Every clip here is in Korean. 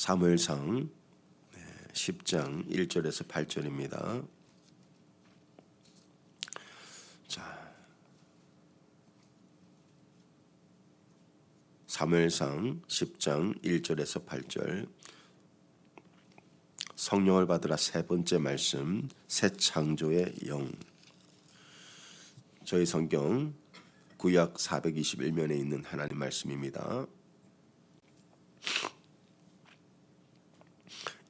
사무엘상 10장 1절에서 8절입니다. 사무엘상 10장 1절에서 8절. 성령을 받으라 세 번째 말씀, 새 창조의 영. 저희 성경 구약 421면에 있는 하나님 말씀입니다.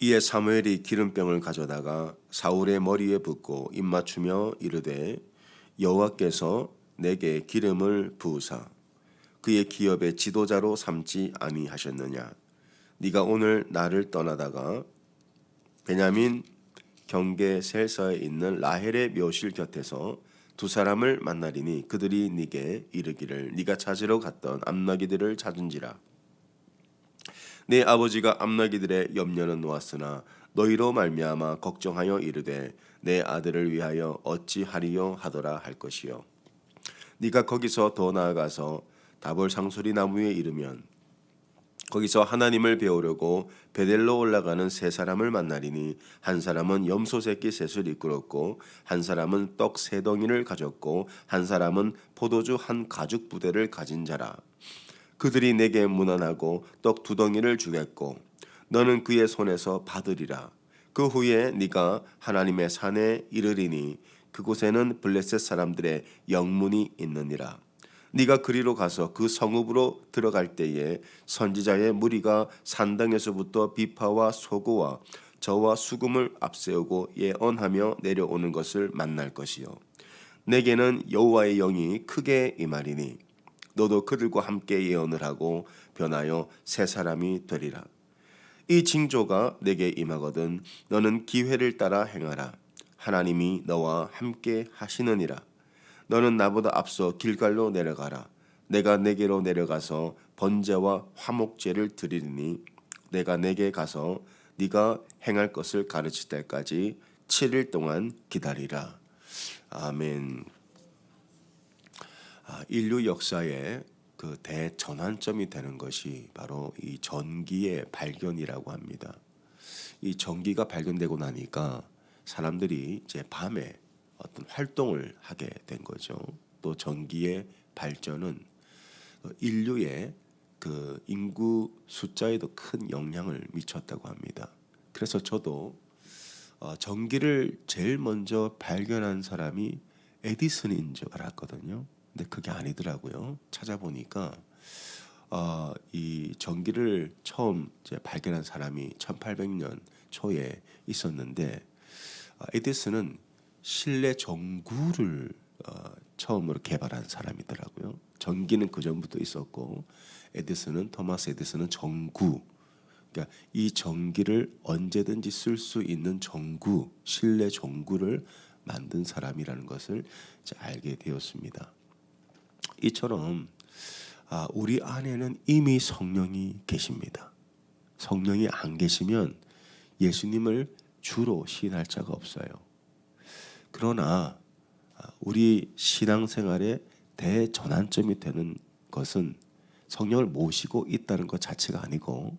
이에 사무엘이 기름병을 가져다가 사울의 머리에 붓고 입맞추며 이르되 여호와께서 내게 기름을 부으사 그의 기업의 지도자로 삼지 아니하셨느냐. 네가 오늘 나를 떠나다가 베냐민 경계 셀서에 있는 라헬의 묘실 곁에서 두 사람을 만나리니 그들이 네게 이르기를 네가 찾으러 갔던 암나기들을 찾은지라. 내 아버지가 암나기들의 염려는 놓았으나 너희로 말미암아 걱정하여 이르되 내 아들을 위하여 어찌하리요 하더라 할 것이요. 네가 거기서 더 나아가서 다볼 상소리 나무에 이르면 거기서 하나님을 배우려고 베델로 올라가는 세 사람을 만나리니 한 사람은 염소 새끼 셋을 이끌었고 한 사람은 떡 세 덩이를 가졌고 한 사람은 포도주 한 가죽 부대를 가진 자라. 그들이 내게 문안하고 떡 두 덩이를 주겠고 너는 그의 손에서 받으리라. 그 후에 네가 하나님의 산에 이르리니 그곳에는 블레셋 사람들의 영문이 있느니라. 네가 그리로 가서 그 성읍으로 들어갈 때에 선지자의 무리가 산당에서부터 비파와 소고와 저와 수금을 앞세우고 예언하며 내려오는 것을 만날 것이요. 내게는 여호와의 영이 크게 임하리니 너도 그들과 함께 예언을 하고 변하여 새 사람이 되리라. 이 징조가 내게 임하거든 너는 기회를 따라 행하라. 하나님이 너와 함께 하시느니라. 너는 나보다 앞서 길갈로 내려가라. 내가 내게로 내려가서 번제와 화목제를 드리리니 내가 내게 가서 네가 행할 것을 가르칠 때까지 7일 동안 기다리라. 아멘. 인류 역사의 그 대전환점이 되는 것이 바로 이 전기의 발견이라고 합니다. 이 전기가 발견되고 나니까 사람들이 이제 밤에 어떤 활동을 하게 된 거죠. 또 전기의 발전은 인류의 그 인구 숫자에도 큰 영향을 미쳤다고 합니다. 그래서 저도 전기를 제일 먼저 발견한 사람이 에디슨인 줄 알았거든요. 근데 그게 아니더라고요. 찾아보니까 이 전기를 처음 이제 발견한 사람이 1800년 초에 있었는데 에디슨은 실내 전구를 처음으로 개발한 사람이더라고요. 전기는 그 전부터 있었고 토마스 에디슨은 전구, 그러니까 이 전기를 언제든지 쓸 수 있는 전구, 실내 전구를 만든 사람이라는 것을 이제 알게 되었습니다. 이처럼 우리 안에는 이미 성령이 계십니다. 성령이 안 계시면 예수님을 주로 시인할 자가 없어요. 그러나 우리 신앙생활의 대전환점이 되는 것은 성령을 모시고 있다는 것 자체가 아니고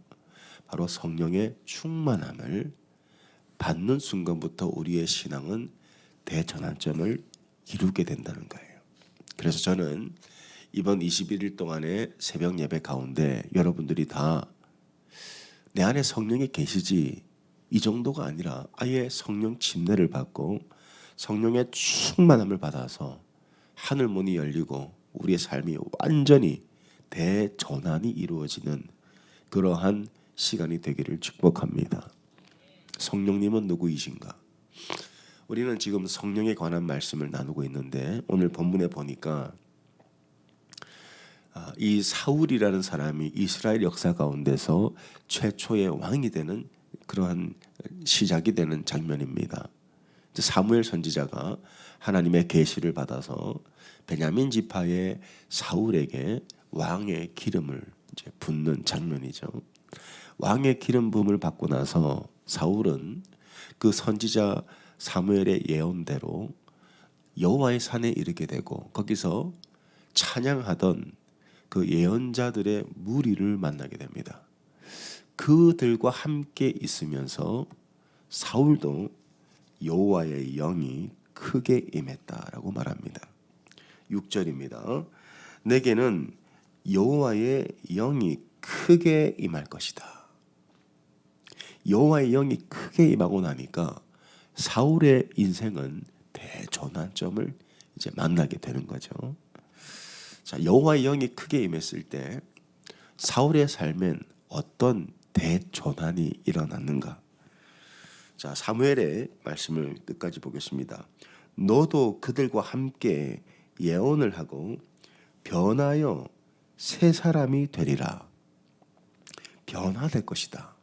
바로 성령의 충만함을 받는 순간부터 우리의 신앙은 대전환점을 이루게 된다는 거예요. 그래서 저는 이번 21일 동안의 새벽 예배 가운데 여러분들이 다 내 안에 성령이 계시지 이 정도가 아니라 아예 성령 침례를 받고 성령의 충만함을 받아서 하늘 문이 열리고 우리의 삶이 완전히 대전환이 이루어지는 그러한 시간이 되기를 축복합니다. 성령님은 누구이신가? 우리는 지금 성령에 관한 말씀을 나누고 있는데 오늘 본문에 보니까 이 사울이라는 사람이 이스라엘 역사 가운데서 최초의 왕이 되는 그러한 시작이 되는 장면입니다. 사무엘 선지자가 하나님의 계시를 받아서 베냐민 지파의 사울에게 왕의 기름을 이제 붓는 장면이죠. 왕의 기름 부음을 받고 나서 사울은 그 선지자 사무엘의 예언대로 여호와의 산에 이르게 되고 거기서 찬양하던 그 예언자들의 무리를 만나게 됩니다. 그 그들과 함께 있으면서 사울도 여호와의 영이 크게 임했다라고 말합니다. 6절입니다. 내게는 여호와의 영이 크게 임할 것이다. 여호와의 영이 크게 임하고 나니까 사울의 인생은 대전환점을 이제 만나게 되는 거죠. 자, 여호와의 영이 크게 임했을 때 사울의 삶엔 어떤 대전환이 일어났는가? 자, 사무엘의 말씀을 끝까지 보겠습니다. 너도 그들과 함께 예언을 하고 변하여 새 사람이 되리라. 변화될 것이다.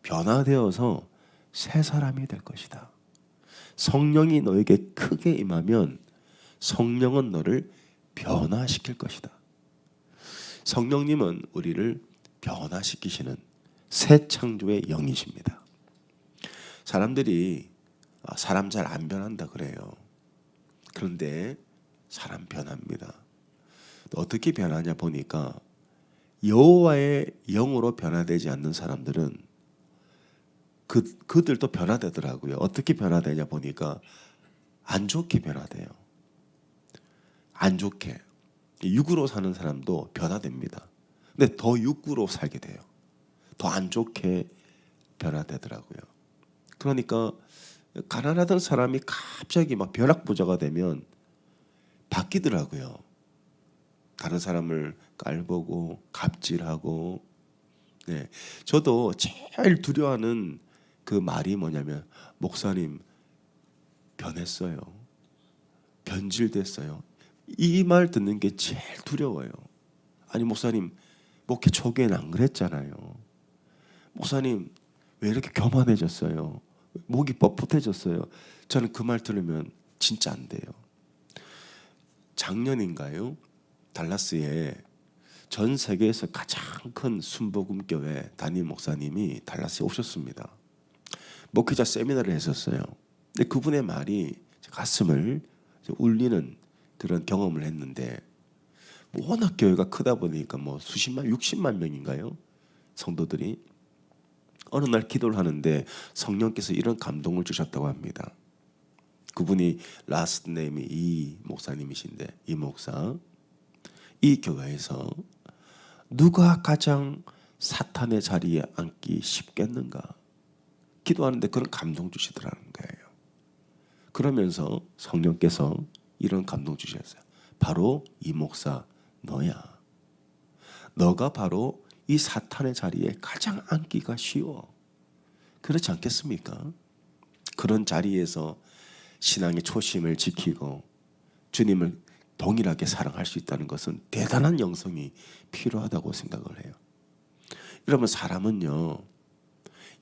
변화되어서 새 사람이 될 것이다. 성령이 너에게 크게 임하면 성령은 너를 변화시킬 것이다. 성령님은 우리를 변화시키시는 새 창조의 영이십니다. 사람들이 사람 잘 안 변한다 그래요. 그런데 사람 변합니다. 어떻게 변하냐 보니까 여호와의 영으로 변화되지 않는 사람들은 그들도 변화되더라고요. 어떻게 변화되냐 보니까 안 좋게 변화돼요. 안 좋게. 육으로 사는 사람도 변화됩니다. 근데 더 육으로 살게 돼요. 더 안 좋게 변화되더라고요. 그러니까 가난하던 사람이 갑자기 막 벼락부자가 되면 바뀌더라고요. 다른 사람을 깔보고 갑질하고. 네, 저도 제일 두려워하는 그 말이 뭐냐면 목사님 변했어요. 변질됐어요. 이 말 듣는 게 제일 두려워요. 아니 목사님 목회 초기에는 안 그랬잖아요. 목사님 왜 이렇게 교만해졌어요? 목이 뻣뻣해졌어요. 저는 그 말 들으면 진짜 안 돼요. 작년인가요? 달라스에 전 세계에서 가장 큰 순복음교회 담임 목사님이 달라스에 오셨습니다. 목회자 세미나를 했었어요. 근데 그분의 말이 가슴을 울리는 그런 경험을 했는데 워낙 교회가 크다 보니까 뭐 수십만, 60만 명인가요? 성도들이 어느 날 기도를 하는데 성령께서 이런 감동을 주셨다고 합니다. 그분이 라스트 네임이 이 목사님이신데 이 목사 이 교회에서 누가 가장 사탄의 자리에 앉기 쉽겠는가 기도하는데 그런 감동 주시더라는 거예요. 그러면서 성령께서 이런 감동 주셨어요. 바로 이 목사 너야. 너가 바로 이 사탄의 자리에 가장 앉기가 쉬워. 그렇지 않겠습니까? 그런 자리에서 신앙의 초심을 지키고 주님을 동일하게 사랑할 수 있다는 것은 대단한 영성이 필요하다고 생각을 해요. 여러분 사람은요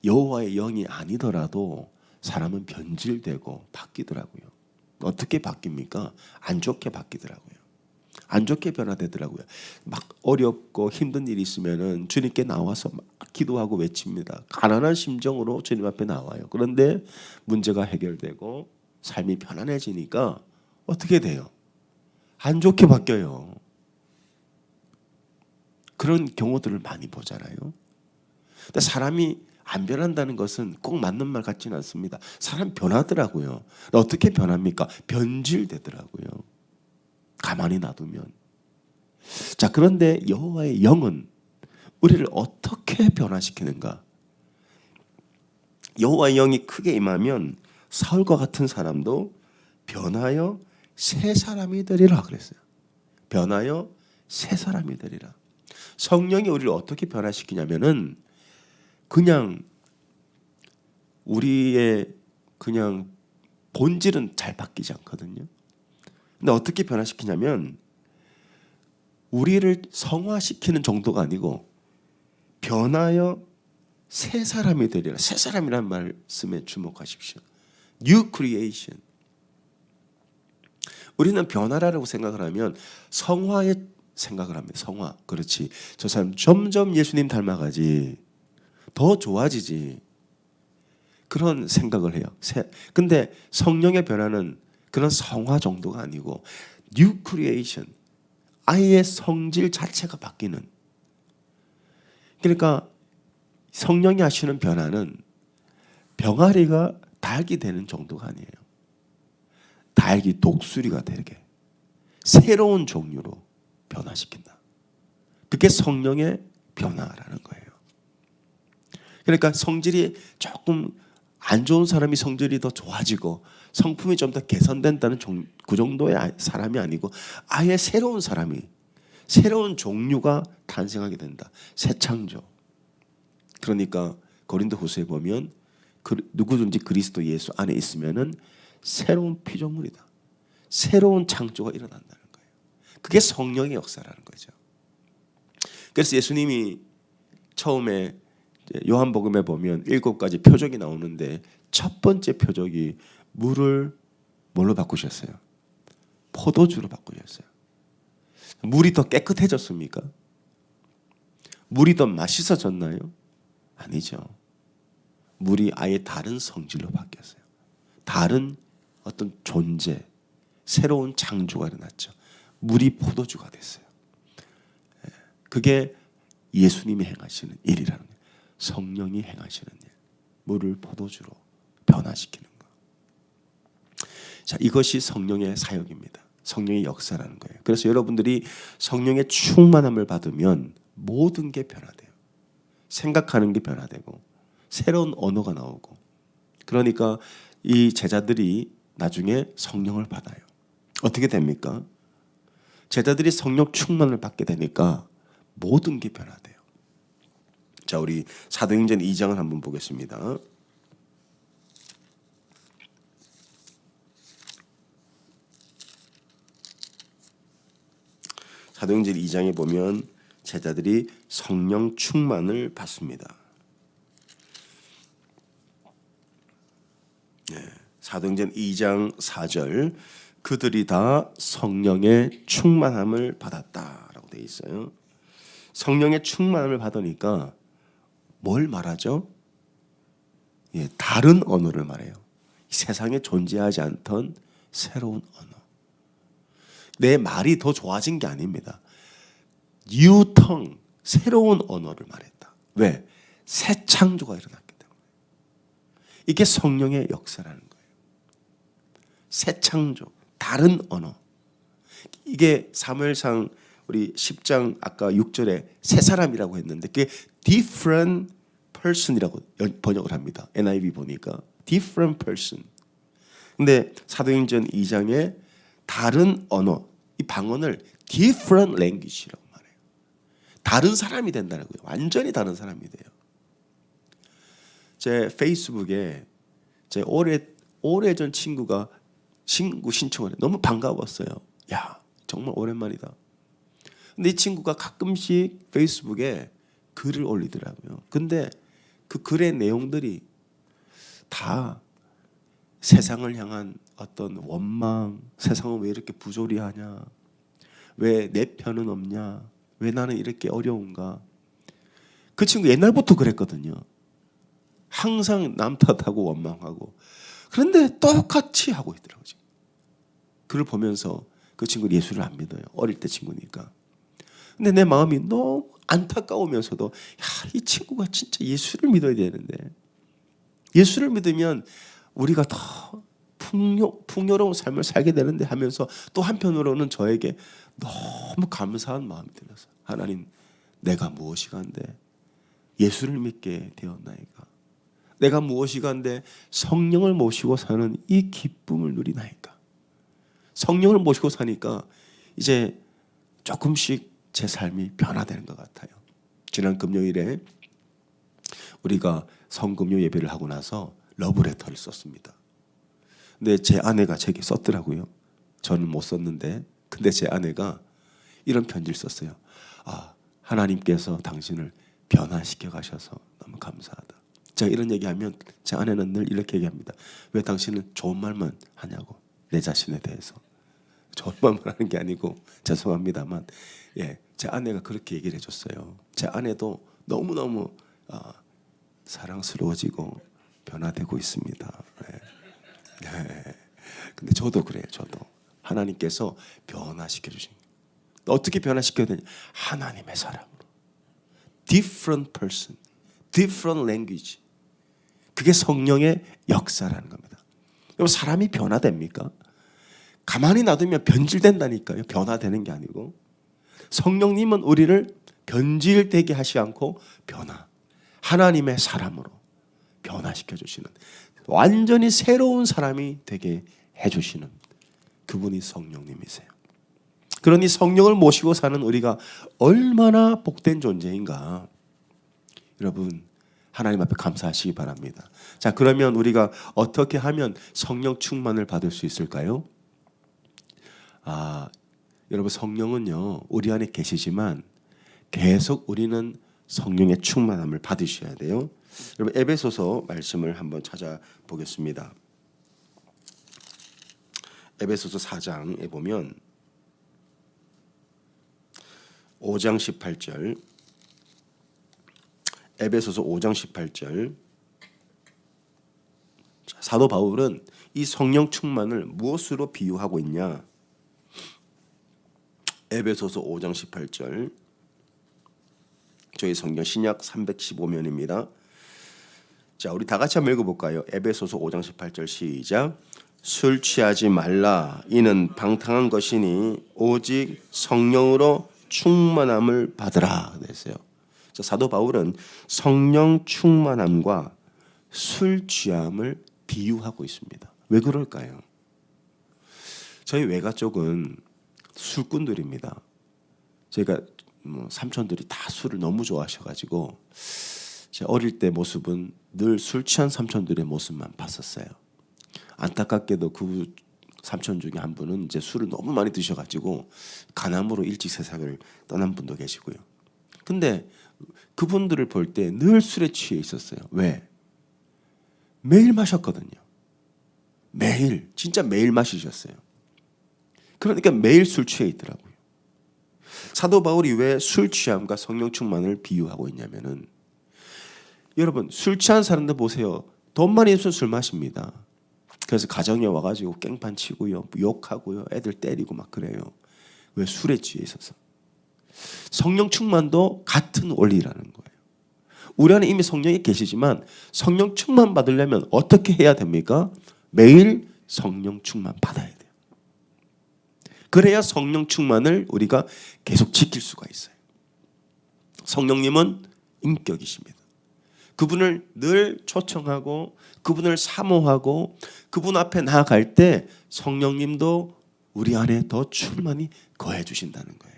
여호와의 영이 아니더라도 사람은 변질되고 바뀌더라고요. 어떻게 바뀝니까? 안 좋게 바뀌더라고요. 안 좋게 변화되더라고요. 막 어렵고 힘든 일이 있으면은 주님께 나와서 막 기도하고 외칩니다. 가난한 심정으로 주님 앞에 나와요. 그런데 문제가 해결되고 삶이 편안해지니까 어떻게 돼요? 안 좋게 바뀌어요. 그런 경우들을 많이 보잖아요. 근데 사람이 안 변한다는 것은 꼭 맞는 말 같지는 않습니다. 사람 변하더라고요. 어떻게 변합니까? 변질되더라고요. 가만히 놔두면. 자, 그런데 여호와의 영은 우리를 어떻게 변화시키는가? 여호와의 영이 크게 임하면 사울과 같은 사람도 변하여 새 사람이 되리라 그랬어요. 변하여 새 사람이 되리라. 성령이 우리를 어떻게 변화시키냐면은 그냥 우리의 그냥 본질은 잘 바뀌지 않거든요. 근데 어떻게 변화시키냐면 우리를 성화시키는 정도가 아니고 변하여 새 사람이 되리라. 새 사람이라는 말씀에 주목하십시오. New creation. 우리는 변화라고 생각을 하면 성화의 생각을 합니다. 성화. 그렇지. 저 사람 점점 예수님 닮아가지. 더 좋아지지. 그런 생각을 해요. 근데 성령의 변화는 그런 성화 정도가 아니고 New creation. 아예 성질 자체가 바뀌는. 그러니까 성령이 하시는 변화는 병아리가 닭이 되는 정도가 아니에요. 닭이 독수리가 되게 새로운 종류로 변화시킨다. 그게 성령의 변화라는 거예요. 그러니까 성질이 조금 안 좋은 사람이 성질이 더 좋아지고 성품이 좀 더 개선된다는 그 정도의 사람이 아니고 아예 새로운 사람이, 새로운 종류가 탄생하게 된다. 새 창조. 그러니까 고린도후서에 보면 누구든지 그리스도 예수 안에 있으면은 새로운 피조물이다. 새로운 창조가 일어난다는 거예요. 그게 성령의 역사라는 거죠. 그래서 예수님이 처음에 요한복음에 보면 7가지 표적이 나오는데 첫 번째 표적이 물을 뭘로 바꾸셨어요? 포도주로 바꾸셨어요. 물이 더 깨끗해졌습니까? 물이 더 맛있어졌나요? 아니죠. 물이 아예 다른 성질로 바뀌었어요. 다른 어떤 존재, 새로운 창조가 일어났죠. 물이 포도주가 됐어요. 그게 예수님이 행하시는 일이라는 거예요. 성령이 행하시는 일. 물을 포도주로 변화시키는 것. 자, 이것이 성령의 사역입니다. 성령의 역사라는 거예요. 그래서 여러분들이 성령의 충만함을 받으면 모든 게 변화돼요. 생각하는 게 변화되고 새로운 언어가 나오고. 그러니까 이 제자들이 나중에 성령을 받아요. 어떻게 됩니까? 제자들이 성령 충만을 받게 되니까 모든 게 변화돼요. 자, 우리 사도행전 2장을 한번 보겠습니다. 사도행전 2장에 보면 제자들이 성령 충만을 받습니다. 사도행전 2장 4절 그들이 다 성령의 충만함을 받았다라고 되어 있어요. 성령의 충만함을 받으니까 뭘 말하죠? 다른 언어를 말해요. 세상에 존재하지 않던 새로운 언어. 내 말이 더 좋아진 게 아닙니다. 뉴텅, 새로운 언어를 말했다. 왜? 새 창조가 일어났기 때문에. 이게 성령의 역사라는 거예요. 새 창조, 다른 언어. 이게 사무엘상 우리 10장 아까 6절에 새 사람이라고 했는데 그게 different person이라고 번역을 합니다. NIV 보니까 different person. 근데 사도행전 2장에 다른 언어, 이 방언을 different language라고 말해요. 다른 사람이 된다는 거예요. 완전히 다른 사람이 돼요. 제 페이스북에 제 오래전 친구가 친구 신청을 해. 너무 반가웠어요. 야, 정말 오랜만이다. 근데 이 친구가 가끔씩 페이스북에 글을 올리더라고요. 근데 그 글의 내용들이 다 세상을 향한 어떤 원망, 세상은 왜 이렇게 부조리하냐, 왜 내 편은 없냐, 왜 나는 이렇게 어려운가. 그 친구 옛날부터 그랬거든요. 항상 남 탓하고 원망하고. 그런데 똑같이 하고 있더라고요. 그걸 보면서 그 친구는 예수를 안 믿어요. 어릴 때 친구니까. 근데 내 마음이 너무 안타까우면서도 야, 이 친구가 진짜 예수를 믿어야 되는데 예수를 믿으면 우리가 더 풍요로운 삶을 살게 되는데 하면서 또 한편으로는 저에게 너무 감사한 마음이 들어서 하나님, 내가 무엇이가 한데 예수를 믿게 되었나이까? 내가 무엇이가 한데 성령을 모시고 사는 이 기쁨을 누리나이까? 성령을 모시고 사니까 이제 조금씩 제 삶이 변화되는 것 같아요. 지난 금요일에 우리가 성금요 예배를 하고 나서 러브레터를 썼습니다. 근데 제 아내가 제게 썼더라고요. 저는 못 썼는데 근데 제 아내가 이런 편지를 썼어요. 아, 하나님께서 당신을 변화시켜 가셔서 너무 감사하다. 제가 이런 얘기하면 제 아내는 늘 이렇게 얘기합니다. 왜 당신은 좋은 말만 하냐고. 내 자신에 대해서. 좋은 말만 하는 게 아니고 죄송합니다만 제 아내가 그렇게 얘기를 해줬어요. 제 아내도 너무너무 사랑스러워지고 변화되고 있습니다. 근데 저도 그래요. 저도 하나님께서 변화시켜 주신. 어떻게 변화시켜야 되냐? 하나님의 사람으로. Different person, different language. 그게 성령의 역사라는 겁니다. 여러분 사람이 변화됩니까? 가만히 놔두면 변질된다니까요. 변화되는 게 아니고 성령님은 우리를 변질되게 하지 않고 하나님의 사람으로 변화시켜 주시는 완전히 새로운 사람이 되게 해주시는 그분이 성령님이세요. 그러니 성령을 모시고 사는 우리가 얼마나 복된 존재인가. 여러분 하나님 앞에 감사하시기 바랍니다. 자, 그러면 우리가 어떻게 하면 성령 충만을 받을 수 있을까요? 여러분 성령은요 우리 안에 계시지만 계속 우리는 성령의 충만함을 받으셔야 돼요. 여러분 에베소서 말씀을 한번 찾아보겠습니다. 에베소서 4장에 보면 5장 18절, 에베소서 5장 18절. 사도 바울은 이 성령 충만을 무엇으로 비유하고 있냐? 에베소서 5장 18절. 저희 성경 신약 315면입니다. 자, 우리 다 같이 한번 읽어볼까요? 에베소서 5장 18절 시작. 술 취하지 말라. 이는 방탕한 것이니 오직 성령으로 충만함을 받으라. 그랬어요. 사도 바울은 성령 충만함과 술 취함을 비유하고 있습니다. 왜 그럴까요? 저희 외가 쪽은 술꾼들입니다. 저희가 삼촌들이 다 술을 너무 좋아하셔가지고 제 어릴 때 모습은 늘 술 취한 삼촌들의 모습만 봤었어요. 안타깝게도 그 삼촌 중에 한 분은 이제 술을 너무 많이 드셔가지고 간암으로 일찍 세상을 떠난 분도 계시고요. 근데 그분들을 볼 때 늘 술에 취해 있었어요. 왜? 매일 마셨거든요. 매일, 진짜 매일 마시셨어요. 그러니까 매일 술 취해 있더라고요. 사도 바울이 왜 술 취함과 성령 충만을 비유하고 있냐면은 여러분 술 취한 사람들 보세요. 돈만 있으면 술 마십니다. 그래서 가정에 와가지고 깽판 치고요, 욕하고요, 애들 때리고 막 그래요. 왜? 술에 취해 있어서. 성령 충만도 같은 원리라는 거예요. 우리 안에 이미 성령이 계시지만 성령 충만 받으려면 어떻게 해야 됩니까? 매일 성령 충만 받아야 돼요. 그래야 성령 충만을 우리가 계속 지킬 수가 있어요. 성령님은 인격이십니다. 그분을 늘 초청하고 그분을 사모하고 그분 앞에 나아갈 때 성령님도 우리 안에 더 충만히 거해 주신다는 거예요.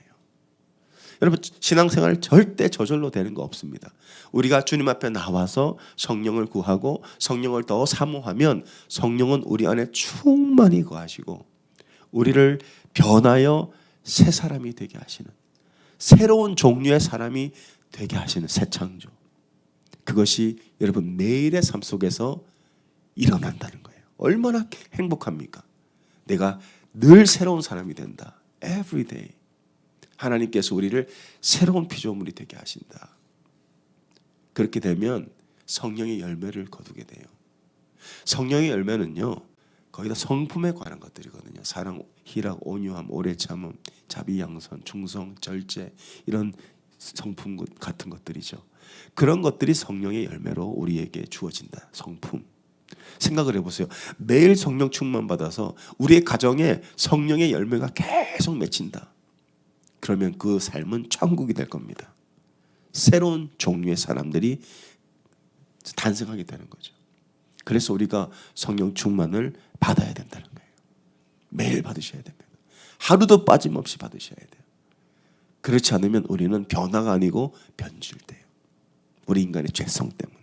여러분 신앙생활 절대 저절로 되는 거 없습니다. 우리가 주님 앞에 나와서 성령을 구하고 성령을 더 사모하면 성령은 우리 안에 충만히 거하시고 우리를 변하여 새 사람이 되게 하시는, 새로운 종류의 사람이 되게 하시는 새 창조. 그것이 여러분 매일의 삶 속에서 일어난다는 거예요. 얼마나 행복합니까? 내가 늘 새로운 사람이 된다. Every day. 하나님께서 우리를 새로운 피조물이 되게 하신다. 그렇게 되면 성령의 열매를 거두게 돼요. 성령의 열매는요, 거의 다 성품에 관한 것들이거든요. 사랑, 희락, 온유함, 오래 참음, 자비, 양선, 충성, 절제 이런 성품 같은 것들이죠. 그런 것들이 성령의 열매로 우리에게 주어진다. 성품. 생각을 해보세요. 매일 성령 충만 받아서 우리의 가정에 성령의 열매가 계속 맺힌다. 그러면 그 삶은 천국이 될 겁니다. 새로운 종류의 사람들이 탄생하게 되는 거죠. 그래서 우리가 성령 충만을 받아야 된다는 거예요. 매일 받으셔야 됩니다. 하루도 빠짐없이 받으셔야 돼요. 그렇지 않으면 우리는 변화가 아니고 변질돼요. 우리 인간의 죄성 때문에.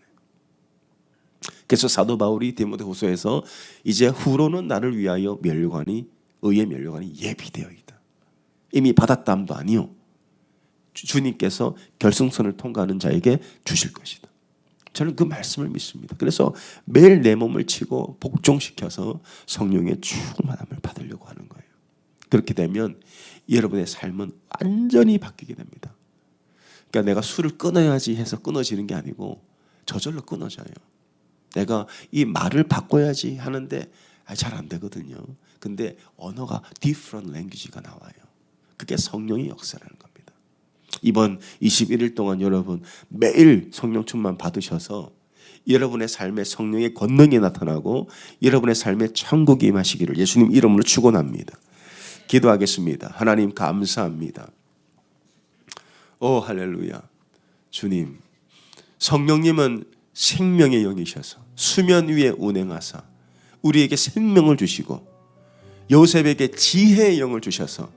그래서 사도 바울이 디모데후서에서 이제 후로는 나를 위하여 의의 면류관이 예비되어 있다. 이미 받았다함도 아니요. 주님께서 결승선을 통과하는 자에게 주실 것이다. 저는 그 말씀을 믿습니다. 그래서 매일 내 몸을 치고 복종시켜서 성령의 충만함을 받으려고 하는 거예요. 그렇게 되면 여러분의 삶은 완전히 바뀌게 됩니다. 그러니까 내가 술을 끊어야지 해서 끊어지는 게 아니고 저절로 끊어져요. 내가 이 말을 바꿔야지 하는데 잘 안 되거든요. 근데 언어가 different language가 나와요. 그게 성령의 역사라는 겁니다. 이번 21일 동안 여러분 매일 성령 충만 받으셔서 여러분의 삶에 성령의 권능이 나타나고 여러분의 삶에 천국이 임하시기를 예수님 이름으로 축원합니다. 기도하겠습니다. 하나님 감사합니다. 오 할렐루야. 주님, 성령님은 생명의 영이셔서 수면 위에 운행하사 우리에게 생명을 주시고 요셉에게 지혜의 영을 주셔서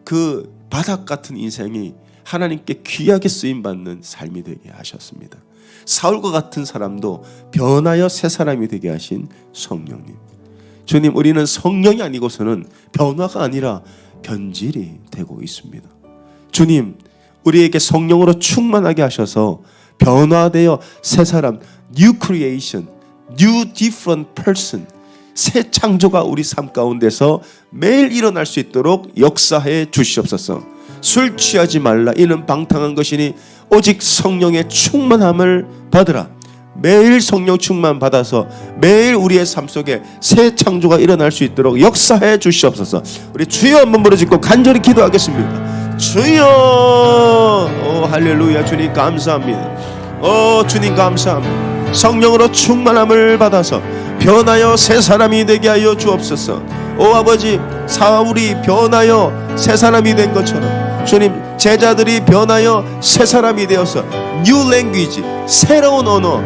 그 바닥 같은 인생이 하나님께 귀하게 쓰임받는 삶이 되게 하셨습니다. 사울과 같은 사람도 변하여 새 사람이 되게 하신 성령님, 주님, 우리는 성령이 아니고서는 변화가 아니라 변질이 되고 있습니다. 주님, 우리에게 성령으로 충만하게 하셔서 변화되어 새 사람, new creation, new different person, 새 창조가 우리 삶 가운데서 매일 일어날 수 있도록 역사해 주시옵소서. 술 취하지 말라, 이는 방탕한 것이니 오직 성령의 충만함을 받으라. 매일 성령 충만 받아서 매일 우리의 삶 속에 새 창조가 일어날 수 있도록 역사해 주시옵소서. 우리 주여 한번 부르짖고 간절히 기도하겠습니다. 주여, 오 할렐루야. 주님 감사합니다. 주님 감사합니다. 성령으로 충만함을 받아서 변하여 새 사람이 되게 하여 주옵소서. 오 아버지, 사울이 변하여 새 사람이 된 것처럼 주님, 제자들이 변하여 새 사람이 되어서 new language, 새로운 언어,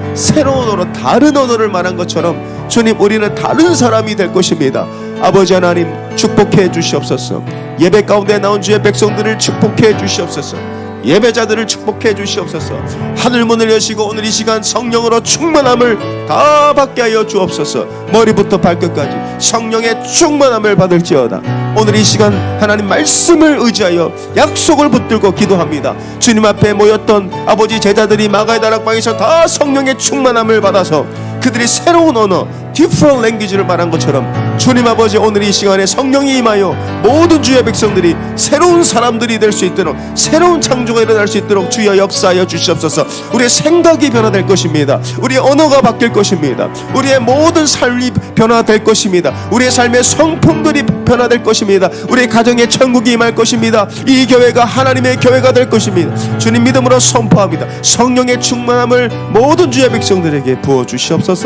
다른 언어를 말한 것처럼 주님, 우리는 다른 사람이 될 것입니다. 아버지 하나님, 축복해 주시옵소서. 예배 가운데 나온 주의 백성들을 축복해 주시옵소서. 예배자들을 축복해 주시옵소서. 하늘문을 여시고 오늘 이 시간 성령으로 충만함을 다 받게 하여 주옵소서. 머리부터 발끝까지 성령의 충만함을 받을지어다. 오늘 이 시간 하나님 말씀을 의지하여 약속을 붙들고 기도합니다. 주님 앞에 모였던 아버지 제자들이 마가의 다락방에서 다 성령의 충만함을 받아서 그들이 새로운 언어, different language를 말한 것처럼 주님 아버지, 오늘 이 시간에 성령이 임하여 모든 주의 백성들이 새로운 사람들이 될 수 있도록, 새로운 창조가 일어날 수 있도록 주여 역사하여 주시옵소서. 우리의 생각이 변화될 것입니다. 우리의 언어가 바뀔 것입니다. 우리의 모든 삶이 변화될 것입니다. 우리의 삶의 성품들이 변화될 것입니다. 우리의 가정에 천국이 임할 것입니다. 이 교회가 하나님의 교회가 될 것입니다. 주님 믿음으로 선포합니다. 성령의 충만함을 모든 주의 백성들에게 부어주시옵소서.